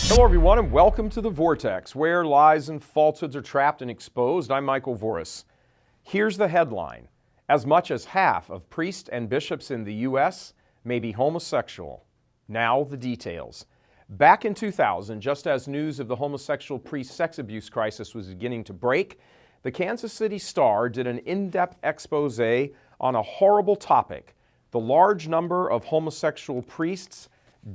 Hello everyone and welcome to The Vortex, where lies and falsehoods are trapped and exposed. I'm Michael Voris. Here's the headline. As much as half of priests and bishops in the U.S. may be homosexual. Now the details. Back in 2000, just as news of the homosexual priest sex abuse crisis was beginning to break, the Kansas City Star did an in-depth expose on a horrible topic, the large number of homosexual priests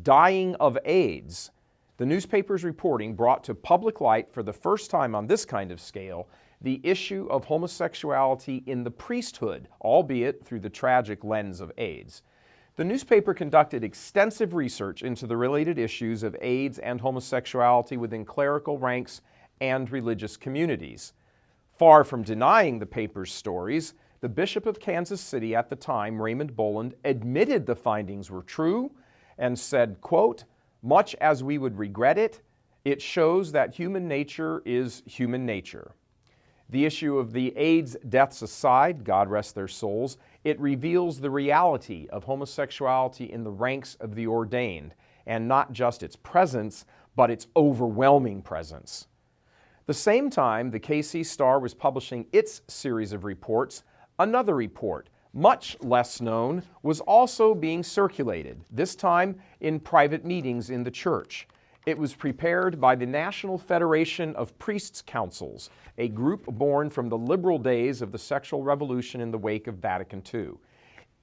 dying of AIDS. The newspaper's reporting brought to public light for the first time on this kind of scale the issue of homosexuality in the priesthood, albeit through the tragic lens of AIDS. The newspaper conducted extensive research into the related issues of AIDS and homosexuality within clerical ranks and religious communities. Far from denying the paper's stories, the Bishop of Kansas City at the time, Raymond Boland, admitted the findings were true and said, quote, "Much as we would regret it, it shows that human nature is human nature." The issue of the AIDS deaths aside, God rest their souls, it reveals the reality of homosexuality in the ranks of the ordained, and not just its presence, but its overwhelming presence. The same time the KC Star was publishing its series of reports, another report, much less known, was also being circulated, this time in private meetings in the church. It was prepared by the National Federation of Priests' Councils, a group born from the liberal days of the sexual revolution in the wake of Vatican II.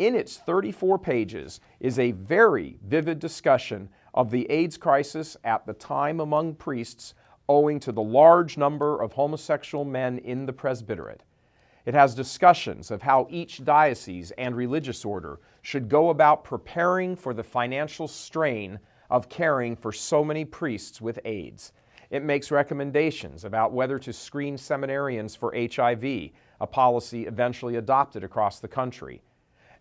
In its 34 pages is a very vivid discussion of the AIDS crisis at the time among priests owing to the large number of homosexual men in the presbyterate. It has discussions of how each diocese and religious order should go about preparing for the financial strain of caring for so many priests with AIDS. It makes recommendations about whether to screen seminarians for HIV, a policy eventually adopted across the country.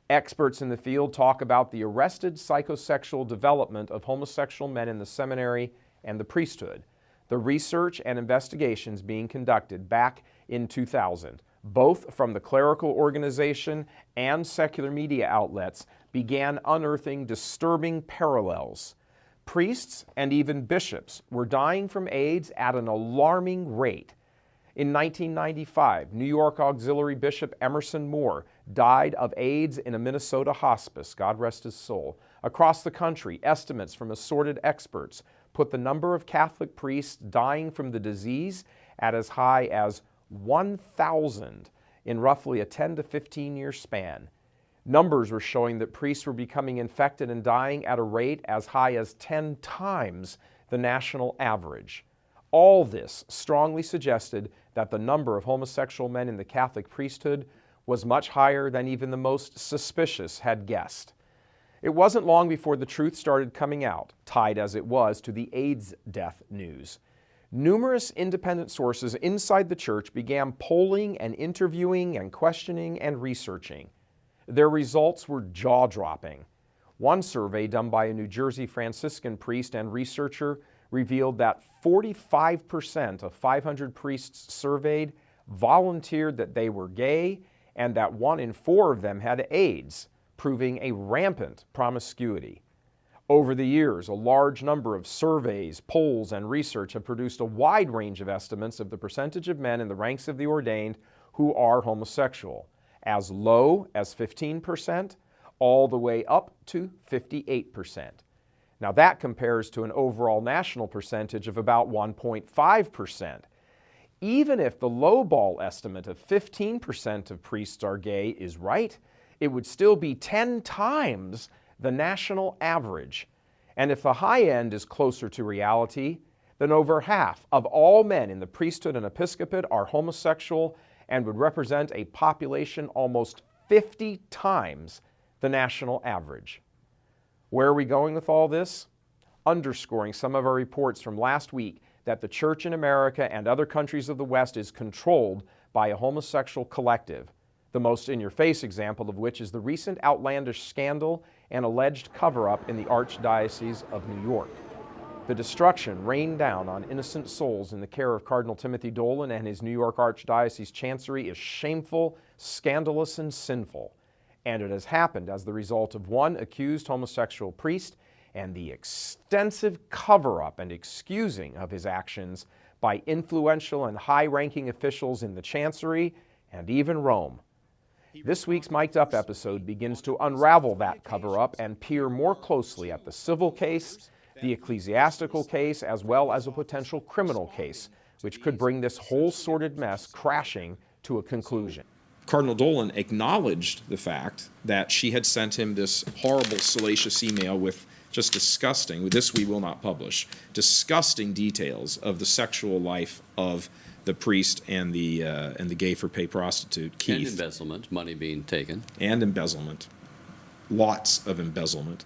Experts in the field talk about the arrested psychosexual development of homosexual men in the seminary and the priesthood. The research and investigations being conducted back in 2000, both from the clerical organization and secular media outlets, began unearthing disturbing parallels. Priests and even bishops were dying from AIDS at an alarming rate. In 1995, New York Auxiliary Bishop Emerson Moore died of AIDS in a Minnesota hospice, God rest his soul. Across the country, estimates from assorted experts put the number of Catholic priests dying from the disease at as high as 1,000 in roughly a 10 to 15 year span. Numbers were showing that priests were becoming infected and dying at a rate as high as 10 times the national average. All this strongly suggested that the number of homosexual men in the Catholic priesthood was much higher than even the most suspicious had guessed. It wasn't long before the truth started coming out, tied as it was to the AIDS death news. Numerous independent sources inside the church began polling and interviewing and questioning and researching. Their results were jaw-dropping. One survey done by a New Jersey Franciscan priest and researcher revealed that 45% of 500 priests surveyed volunteered that they were gay and that 1 in 4 of them had AIDS, proving a rampant promiscuity. Over the years, a large number of surveys, polls, and research have produced a wide range of estimates of the percentage of men in the ranks of the ordained who are homosexual, as low as 15%, all the way up to 58%. Now that compares to an overall national percentage of about 1.5%. Even if the lowball estimate of 15% of priests are gay is right, it would still be 10 times the national average. And if the high end is closer to reality, then over half of all men in the priesthood and episcopate are homosexual and would represent a population almost 50 times the national average. Where are we going with all this? Underscoring some of our reports from last week that the church in America and other countries of the West is controlled by a homosexual collective, the most in-your-face example of which is the recent outlandish scandal and alleged cover-up in the Archdiocese of New York. The destruction rained down on innocent souls in the care of Cardinal Timothy Dolan and his New York Archdiocese Chancery is shameful, scandalous, and sinful. and it has happened as the result of one accused homosexual priest and the extensive cover-up and excusing of his actions by influential and high-ranking officials in the Chancery and even Rome. This week's Mic'd Up episode begins to unravel that cover-up and peer more closely at the civil case, the ecclesiastical case, as well as a potential criminal case, which could bring this whole sordid mess crashing to a conclusion. Cardinal Dolan acknowledged the fact that she had sent him this horrible, salacious email with just disgusting, this we will not publish, disgusting details of the sexual life of the priest and the gay for pay prostitute, Keith. And embezzlement, money being taken. And embezzlement. Lots of embezzlement.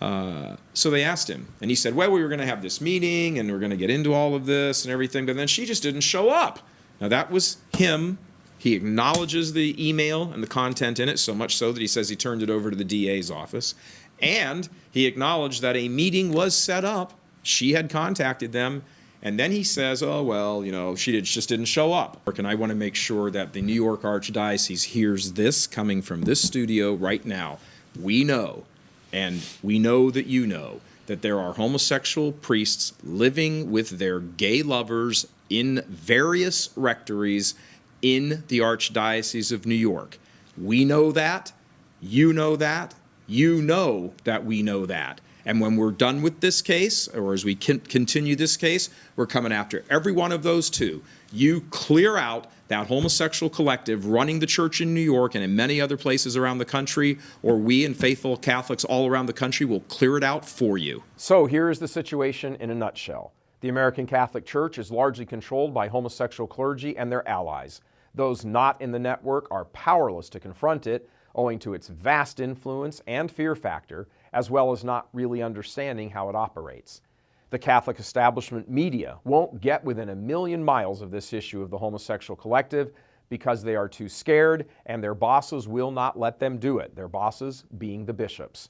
So they asked him, and he said, well, we were going to have this meeting, and we're going to get into all of this and everything, but then she just didn't show up. Now that was him. He acknowledges the email and the content in it, so much so that he says he turned it over to the DA's office. And he acknowledged that a meeting was set up. She had contacted them. And then he says, oh, well, you know, she just didn't show up. And I want to make sure that the New York Archdiocese hears this coming from this studio right now. We know, and we know that you know, that there are homosexual priests living with their gay lovers in various rectories in the Archdiocese of New York. We know that. You know that. You know that we know that. And when we're done with this case, or as we continue this case, we're coming after every one of those too. You clear out that homosexual collective running the church in New York and in many other places around the country, or we and faithful Catholics all around the country will clear it out for you. So here is the situation in a nutshell. The American Catholic Church is largely controlled by homosexual clergy and their allies. Those not in the network are powerless to confront it, owing to its vast influence and fear factor, as well as not really understanding how it operates. The Catholic establishment media won't get within a million miles of this issue of the homosexual collective because they are too scared, and their bosses will not let them do it, their bosses being the bishops.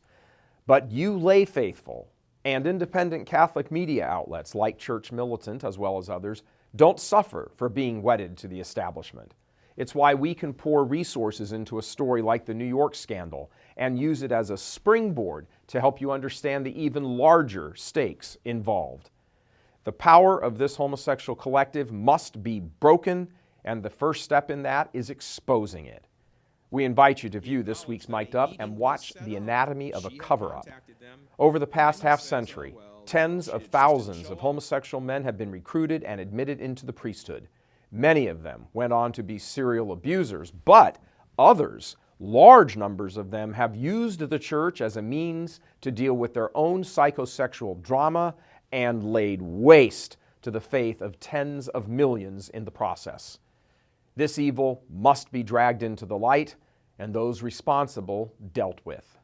But you lay faithful and independent Catholic media outlets like Church Militant, as well as others, don't suffer for being wedded to the establishment. It's why we can pour resources into a story like the New York scandal and use it as a springboard to help you understand the even larger stakes involved. The power of this homosexual collective must be broken, and the first step in that is exposing it. We invite you to view this week's Mic'd Up and watch the anatomy of a cover-up. Over the past half-century, tens of thousands of homosexual men have been recruited and admitted into the priesthood. Many of them went on to be serial abusers, but others, large numbers of them, have used the church as a means to deal with their own psychosexual drama and laid waste to the faith of tens of millions in the process. This evil must be dragged into the light and those responsible dealt with.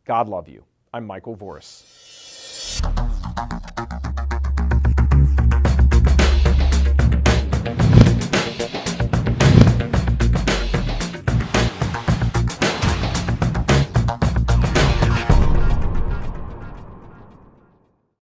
God love you. I'm Michael Voris.